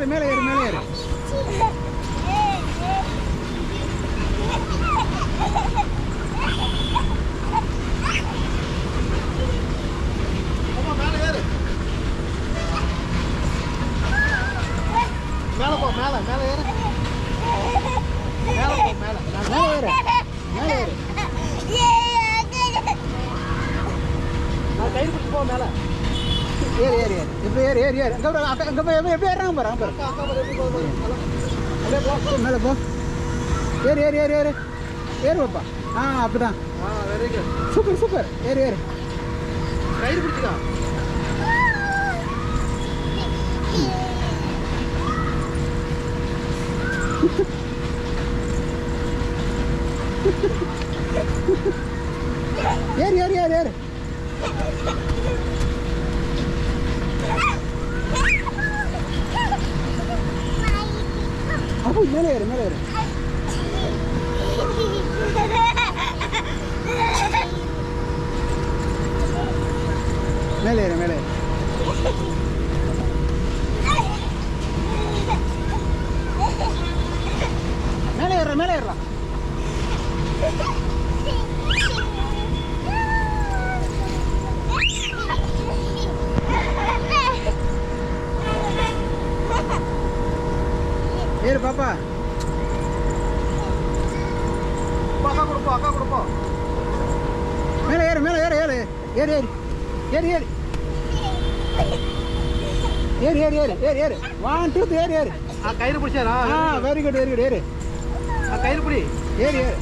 ஏறு மேலே ஏறு மேலே ஏறு. மேலே போ மேலே மேலே ஏறு. மேலே போ மேலே மேலே ஏறு மேலே ஏறு. கயிறு பிடிச்சி போ மேலே. ஏறு ஏறு ஏறு எப்படி ஏறு ஏறு ஏறு. அங்கே போய் எப்படி ஏறாங்க பாரு அங்கே பாரு. அப்படியே போ மேலே போ. ஏறு ஏறு ஏறு ஏறு ஏறு பாப்பா. அப்படிதான். Very good. Super super. ஏறு ஏறு. கயிறு பிடிச்சிக்கா. ஏறு ஏறு ஏறு ஏறு. அப்போ மேலே ஏறு மேலே ஏறு. மேலே ஏறு மேலே ஏறு. மேலே ஏற மேலே ஏறலாம். ஏறு பாப்பா. அக்கா கொடுப்போம் அக்கா கொடுப்போம். மேலே ஏறு மேலே ஏறு ஏறு ஏறு ஏறு ஏறு ஏறு ஏறு ஏறு ஏறு ஏறு ஏறு. 1 2 ஏறு ஏறு. கயிறு பிடிச்சாரா? Very good very good. ஏறு கயிறு பிடி. ஏறு ஏறு.